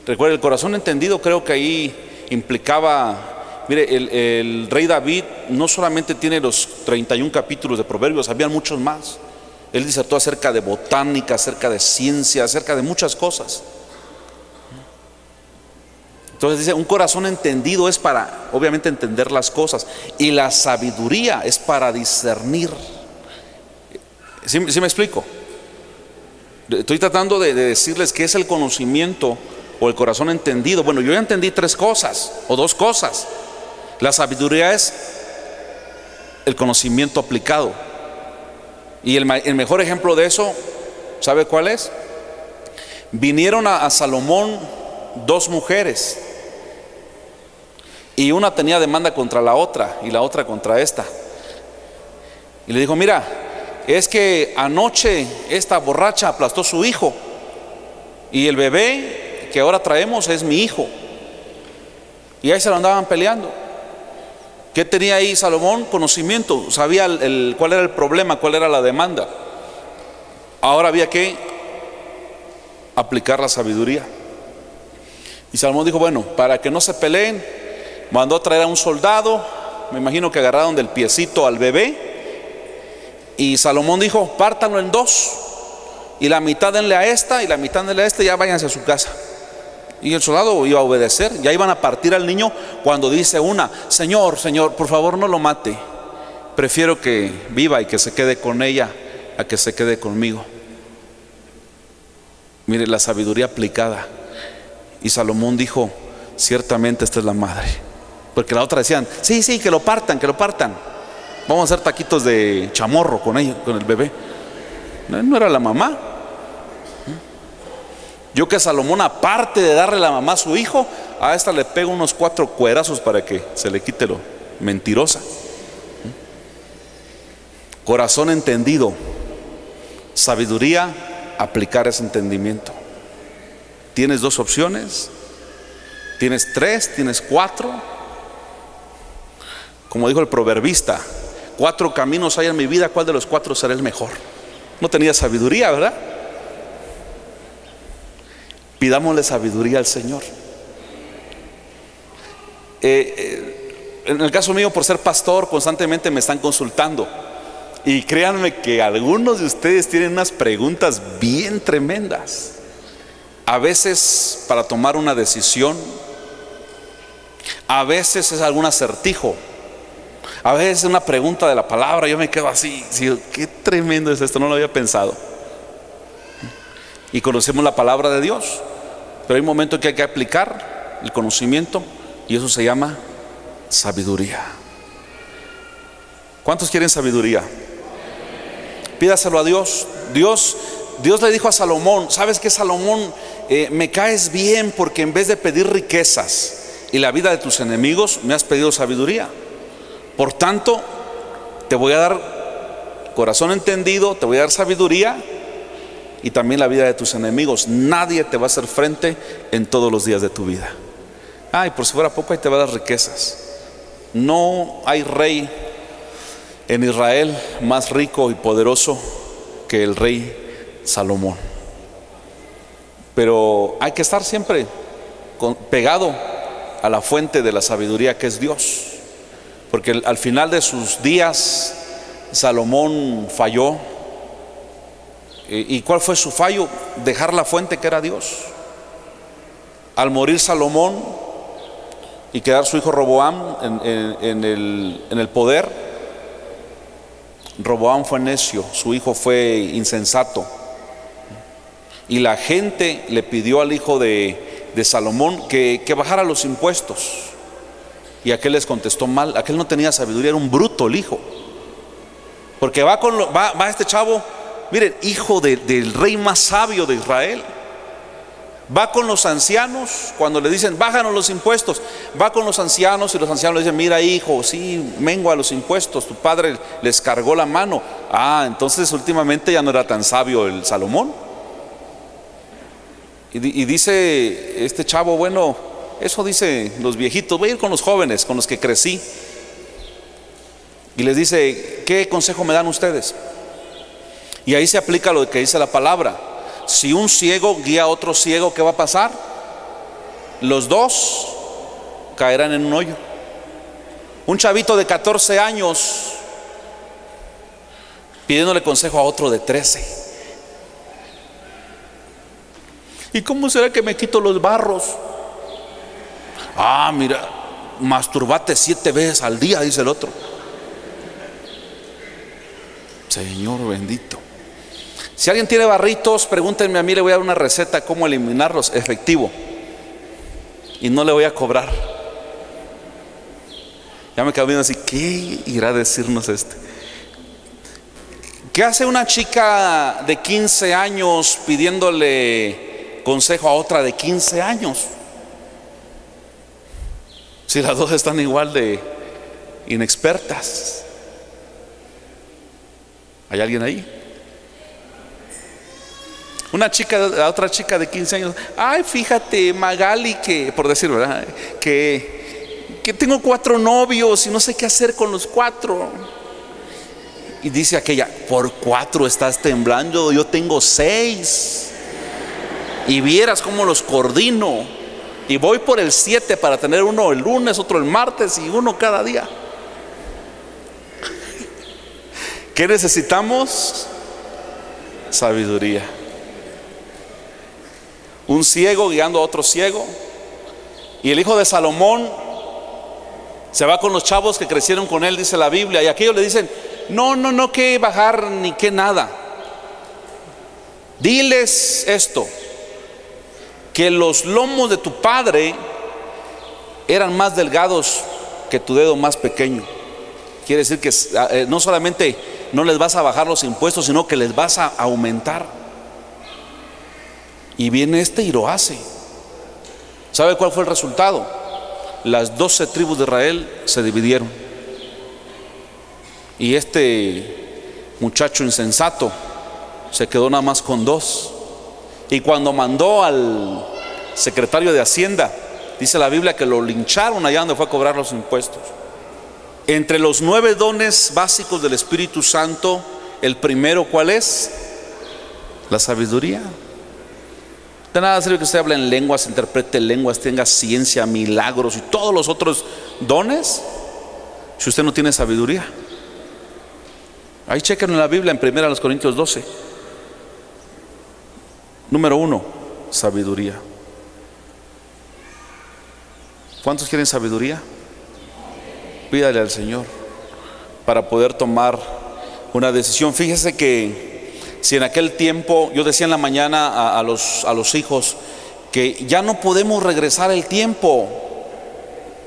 Recuerda, el corazón entendido creo que ahí implicaba, mire, el rey David no solamente tiene los 31 capítulos de Proverbios, había muchos más. Él disertó acerca de botánica, acerca de ciencia, acerca de muchas cosas. Entonces dice, un corazón entendido es para, obviamente, entender las cosas, y la sabiduría es para discernir. ¿Sí me explico? Estoy tratando de decirles qué es el conocimiento o el corazón entendido. Bueno, yo ya entendí tres cosas o dos cosas. La sabiduría es el conocimiento aplicado. Y el mejor ejemplo de eso, ¿sabe cuál es? Vinieron a Salomón dos mujeres, y una tenía demanda contra la otra y la otra contra esta. Y le dijo: mira, es que anoche esta borracha aplastó su hijo, y el bebé que ahora traemos es mi hijo. Y ahí se lo andaban peleando. ¿Qué tenía ahí Salomón? Conocimiento, sabía cuál era el problema, cuál era la demanda. Ahora había que aplicar la sabiduría. Y Salomón dijo: bueno, para que no se peleen, mandó a traer a un soldado. Me imagino que agarraron del piecito al bebé. Y Salomón dijo: pártanlo en dos, y la mitad denle a esta y la mitad denle a este, y ya váyanse a su casa. Y el soldado iba a obedecer. Ya iban a partir al niño cuando dice una: Señor, Señor, por favor no lo mate, prefiero que viva y que se quede con ella a que se quede conmigo. Mire la sabiduría aplicada. Y Salomón dijo: ciertamente esta es la madre. Porque la otra decían: sí, sí, que lo partan, que lo partan. Vamos a hacer taquitos de chamorro con ella, con el bebé. No era la mamá. Yo que Salomón, aparte de darle la mamá a su hijo, a esta le pego unos 4 cuerazos para que se le quite lo mentirosa. Corazón entendido, sabiduría, aplicar ese entendimiento. Tienes 2 opciones, tienes 3, tienes 4. Como dijo el proverbista: 4 caminos hay en mi vida, ¿cuál de los 4 será el mejor? No tenía sabiduría, ¿verdad? Pidámosle sabiduría al Señor. En el caso mío, por ser pastor, constantemente me están consultando. Y créanme que algunos de ustedes tienen unas preguntas bien tremendas. A veces para tomar una decisión, a veces es algún acertijo, a veces es una pregunta de la palabra. Yo me quedo así, qué tremendo es esto, no lo había pensado. y conocemos la palabra de Dios, pero hay un momento en que hay que aplicar el conocimiento y eso se llama sabiduría. ¿Cuántos quieren sabiduría? Pídaselo a Dios. Dios le dijo a Salomón: ¿sabes qué, Salomón? Me caes bien porque en vez de pedir riquezas y la vida de tus enemigos, me has pedido sabiduría. Por tanto, te voy a dar corazón entendido, te voy a dar sabiduría y también la vida de tus enemigos. Nadie te va a hacer frente en todos los días de tu vida. Y por si fuera poco, ahí te va a dar riquezas. No hay rey en Israel más rico y poderoso que el rey Salomón. Pero hay que estar siempre pegado a la fuente de la sabiduría, que es Dios, porque al final de sus días Salomón falló. ¿Y cuál fue su fallo? Dejar la fuente que era Dios. Al morir Salomón y quedar su hijo Roboam en el poder, Roboam fue necio, su hijo fue insensato, y la gente le pidió al hijo de Salomón que bajara los impuestos, y aquel les contestó mal. Aquel no tenía sabiduría, era un bruto el hijo, porque va este chavo, miren, hijo del rey más sabio de Israel, va con los ancianos cuando le dicen bájanos los impuestos, va con los ancianos y los ancianos le dicen: mira, hijo, sí, mengua los impuestos, tu padre les cargó la mano. Entonces últimamente ya no era tan sabio el Salomón. Y dice este chavo: bueno, eso dice los viejitos, voy a ir con los jóvenes, con los que crecí. Y les dice: ¿qué consejo me dan ustedes? Y ahí se aplica lo que dice la palabra: si un ciego guía a otro ciego, ¿qué va a pasar? Los dos caerán en un hoyo. Un chavito de 14 años pidiéndole consejo a otro de 13. ¿Y cómo será que me quito los barros? Mira, masturbate 7 veces al día, dice el otro. Señor bendito. Si alguien tiene barritos, pregúntenme a mí, le voy a dar una receta cómo eliminarlos, efectivo, y no le voy a cobrar. Ya me quedo viendo así: ¿qué irá a decirnos este? ¿Qué hace una chica de 15 años pidiéndole consejo a otra de 15 años? Si las dos están igual de inexpertas. ¿Hay alguien ahí? Una chica a otra chica de 15 años: fíjate, Magali, que, por decir, ¿verdad?, que tengo 4 novios y no sé qué hacer con los 4. Y dice aquella: por 4 estás temblando, yo tengo 6 y vieras cómo los coordino, y voy por el 7 para tener uno el lunes, otro el martes y uno cada día. ¿Qué necesitamos? Sabiduría. Un ciego guiando a otro ciego. Y el hijo de Salomón se va con los chavos que crecieron con él, dice la Biblia, y aquellos le dicen: no, que bajar ni que nada. Diles esto: que los lomos de tu padre eran más delgados que tu dedo más pequeño. Quiere decir que no solamente no les vas a bajar los impuestos, sino que les vas a aumentar. Y viene y lo hace. ¿Sabe cuál fue el resultado? Las 12 tribus de Israel se dividieron, y este muchacho insensato se quedó nada más con 2. Y cuando mandó al secretario de Hacienda, dice la Biblia que lo lincharon allá donde fue a cobrar los impuestos. Entre los 9 dones básicos del Espíritu Santo, el primero, ¿cuál es? La sabiduría. De nada sirve que usted hable en lenguas, interprete lenguas, tenga ciencia, milagros y todos los otros dones, si usted no tiene sabiduría. Ahí chequen en la Biblia, en 1 Corintios 12. Número 1, sabiduría. ¿Cuántos quieren sabiduría? Pídale al Señor para poder tomar una decisión. Fíjese que si en aquel tiempo, yo decía en la mañana a los hijos, que ya no podemos regresar el tiempo.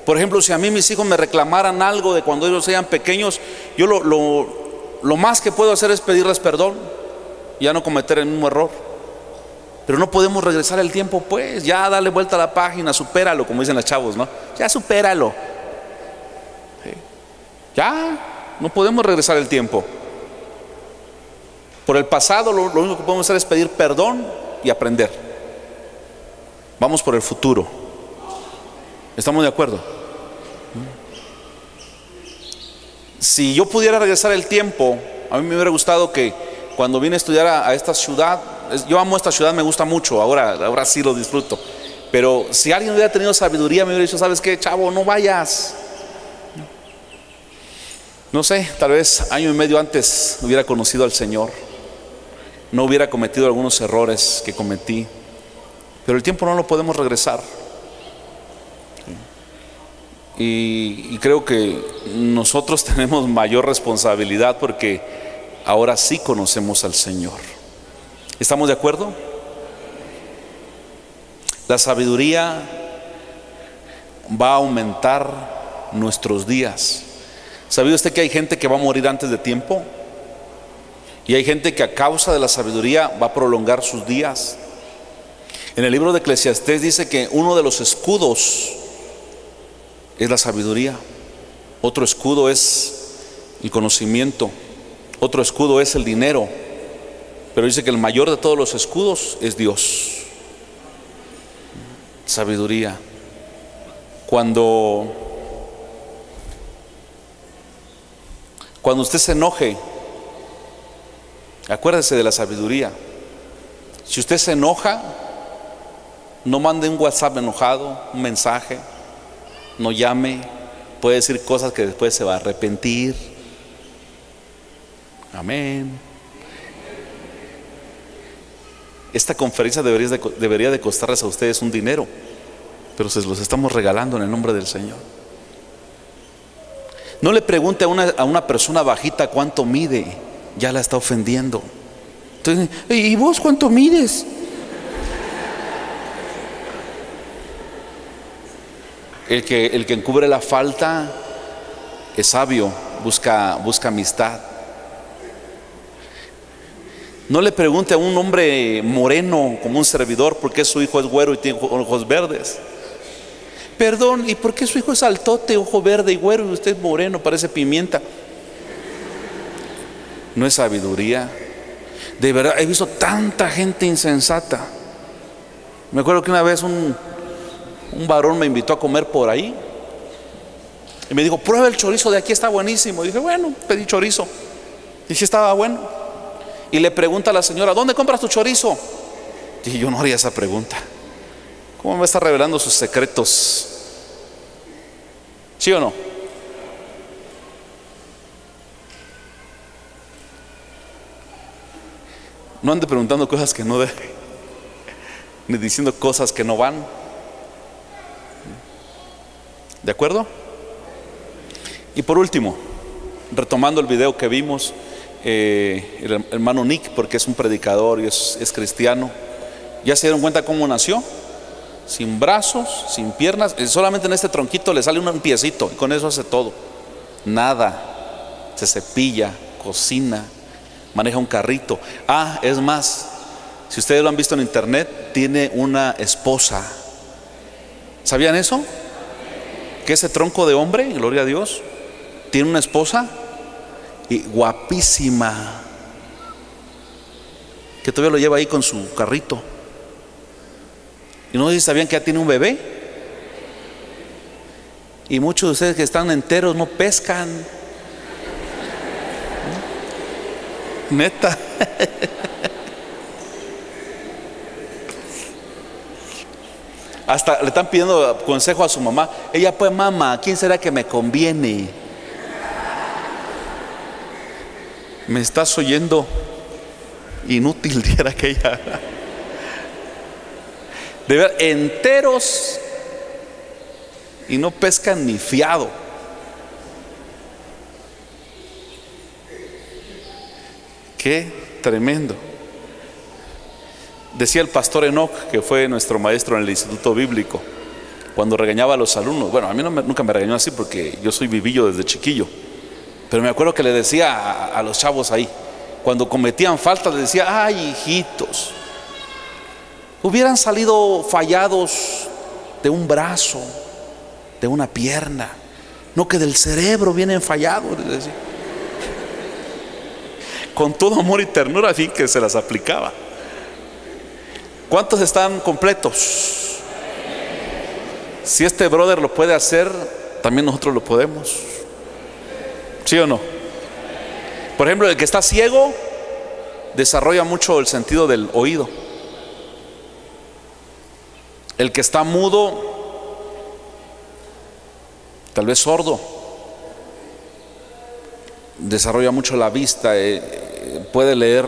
Por ejemplo, si a mí mis hijos me reclamaran algo de cuando ellos eran pequeños, yo lo más que puedo hacer es pedirles perdón, ya no cometer el mismo error. Pero no podemos regresar el tiempo, pues ya dale vuelta a la página, supéralo, como dicen los chavos, ¿no? Ya supéralo. ¿Sí? Ya no podemos regresar el tiempo. Por el pasado lo único que podemos hacer es pedir perdón y aprender. Vamos por el futuro. ¿Estamos de acuerdo? Si yo pudiera regresar el tiempo, a mí me hubiera gustado que cuando vine a estudiar a esta ciudad, yo amo esta ciudad, me gusta mucho, ahora sí lo disfruto. Pero si alguien hubiera tenido sabiduría, me hubiera dicho, ¿sabes qué, chavo? No vayas. No sé, tal vez año y medio antes hubiera conocido al Señor, no hubiera cometido algunos errores que cometí. Pero el tiempo no lo podemos regresar. Y creo que nosotros tenemos mayor responsabilidad porque ahora sí conocemos al Señor. ¿Estamos de acuerdo? La sabiduría va a aumentar nuestros días. ¿Sabía usted que hay gente que va a morir antes de tiempo? Y hay gente que a causa de la sabiduría va a prolongar sus días. En el libro de Eclesiastés dice que uno de los escudos es la sabiduría, otro escudo es el conocimiento, otro escudo es el dinero, pero dice que el mayor de todos los escudos es Dios. Sabiduría. Cuando usted se enoje, acuérdese de la sabiduría. Si usted se enoja, no mande un WhatsApp enojado, un mensaje, no llame, puede decir cosas que después se va a arrepentir. Amén. Esta conferencia debería de costarles a ustedes un dinero, pero se los estamos regalando en el nombre del Señor. No le pregunte a una persona bajita cuánto mide, ya la está ofendiendo. Entonces, ¿y vos cuánto mides? El que encubre la falta es sabio, busca amistad. No le pregunte a un hombre moreno como un servidor por qué su hijo es güero y tiene ojos verdes. Perdón, ¿y por qué su hijo es altote, ojo verde y güero, y usted es moreno, parece pimienta? No es sabiduría. De verdad, he visto tanta gente insensata. Me acuerdo que una vez un varón me invitó a comer por ahí y me dijo, prueba el chorizo de aquí, está buenísimo. Y dije, bueno, pedí chorizo. Dije, estaba bueno. Y le pregunta a la señora, ¿dónde compras tu chorizo? Dije, yo no haría esa pregunta. ¿Cómo me está revelando sus secretos? ¿Sí o no? No ande preguntando cosas que no debe, ni diciendo cosas que no van. ¿De acuerdo? Y por último, retomando el video que vimos, el hermano Nick, porque es un predicador y es cristiano, ¿ya se dieron cuenta cómo nació? Sin brazos, sin piernas, solamente en este tronquito le sale un piecito y con eso hace todo. Nada, se cepilla, cocina, maneja un carrito. Es más, si ustedes lo han visto en internet, tiene una esposa. ¿Sabían eso? Que ese tronco de hombre, gloria a Dios, tiene una esposa y guapísima, que todavía lo lleva ahí con su carrito. Y no sé si sabían que ya tiene un bebé. Y muchos de ustedes que están enteros no pescan. Neta. Hasta le están pidiendo consejo a su mamá. Ella, pues, mamá, ¿quién será que me conviene? Me estás oyendo, inútil, dijera aquella. De ver, enteros y no pescan ni fiado. ¿Qué tremendo. Decía el pastor Enoch, que fue nuestro maestro en el instituto bíblico, cuando regañaba a los alumnos. Bueno, a mí nunca me regañó así porque yo soy vivillo desde chiquillo, pero me acuerdo que le decía a los chavos ahí, cuando cometían faltas, les decía: ay, hijitos, hubieran salido fallados de un brazo, de una pierna, no que del cerebro vienen fallados, les decía. Con todo amor y ternura, así que se las aplicaba. ¿Cuántos están completos? Si este brother lo puede hacer, también nosotros lo podemos. ¿Sí o no? Por ejemplo, el que está ciego desarrolla mucho el sentido del oído. El que está mudo, tal vez sordo, desarrolla mucho la vista, puede leer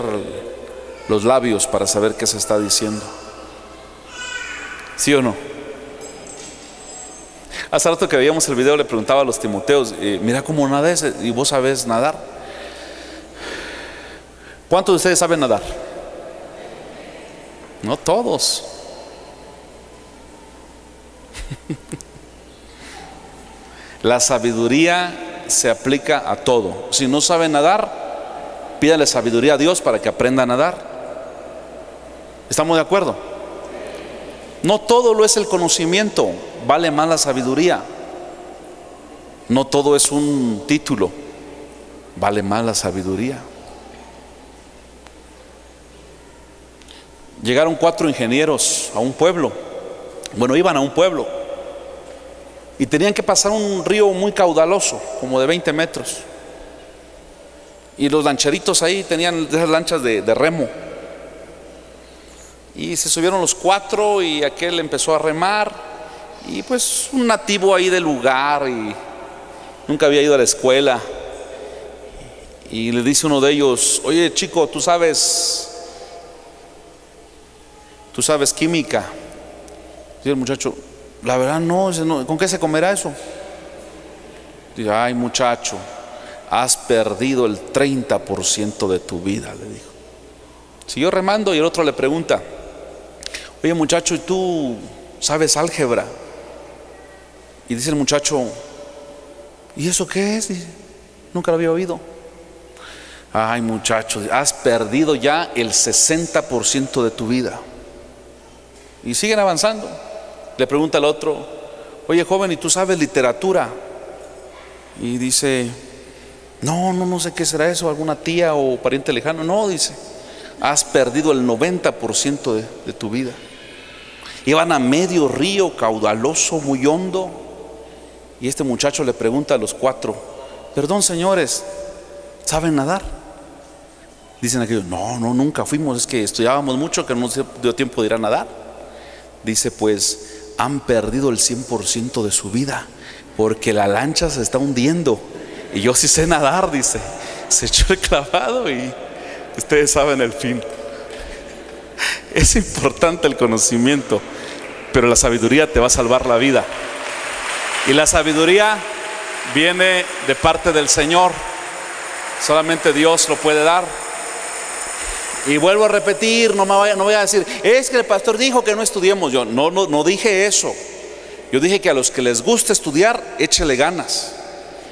los labios para saber qué se está diciendo. ¿Sí o no? Hace rato que veíamos el video le preguntaba a los Timoteos: mira cómo nada es, y vos sabés nadar. ¿Cuántos de ustedes saben nadar? No todos. La sabiduría se aplica a todo. Si no sabe nadar, pídale sabiduría a Dios para que aprenda a nadar. ¿Estamos de acuerdo? No todo lo es el conocimiento, vale más la sabiduría. No todo es un título, vale más la sabiduría. Llegaron 4 ingenieros a un pueblo. Bueno, iban a un pueblo y tenían que pasar un río muy caudaloso, como de 20 metros. Y los lancheritos ahí tenían esas lanchas de remo. Y se subieron los 4 y aquel empezó a remar. Y pues un nativo ahí del lugar, y nunca había ido a la escuela. Y le dice uno de ellos: oye, chico, ¿tú sabes química? Dice el muchacho: la verdad no, ¿con qué se comerá eso? Dice: ay, muchacho, has perdido el 30% de tu vida, le dijo. Siguió remando y el otro le pregunta: oye, muchacho, ¿y tú sabes álgebra? Y dice el muchacho: ¿y eso qué es? Dice: nunca lo había oído. Ay, muchacho, has perdido ya el 60% de tu vida. Y siguen avanzando. Le pregunta al otro: oye, joven, ¿y tú sabes literatura? Y dice: no sé qué será eso, alguna tía o pariente lejano. No, dice, has perdido el 90% de tu vida. Iban a medio río caudaloso, muy hondo, y este muchacho le pregunta a los 4: perdón, señores, ¿saben nadar? Dicen aquellos: no, nunca fuimos, es que estudiábamos mucho, que no nos dio tiempo de ir a nadar. Dice: pues han perdido el 100% de su vida, porque la lancha se está hundiendo, y yo sí sé nadar. Dice, se echó el clavado y ustedes saben el fin. Es importante el conocimiento, pero la sabiduría te va a salvar la vida. Y la sabiduría viene de parte del Señor. Solamente Dios lo puede dar. Y vuelvo a repetir, no voy a decir: es que el pastor dijo que no estudiemos. Yo no dije eso. Yo dije que a los que les gusta estudiar, échele ganas.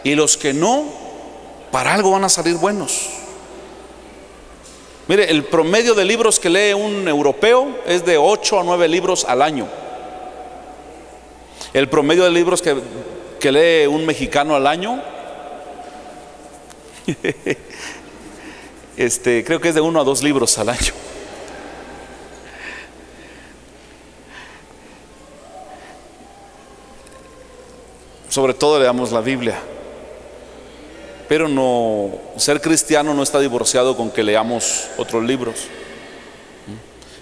Y los que no, para algo van a salir buenos. Mire, el promedio de libros que lee un europeo es de 8 a 9 libros al año. El promedio de libros que lee un mexicano al año creo que es de 1 a 2 libros al año. Sobre todo leamos la Biblia. Pero no, ser cristiano no está divorciado con que leamos otros libros.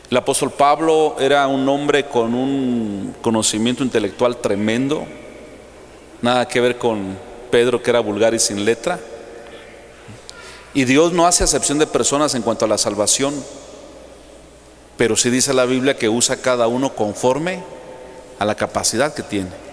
El apóstol Pablo era un hombre con un conocimiento intelectual tremendo. Nada que ver con Pedro, que era vulgar y sin letra. Y Dios no hace acepción de personas en cuanto a la salvación, pero sí dice la Biblia que usa cada uno conforme a la capacidad que tiene.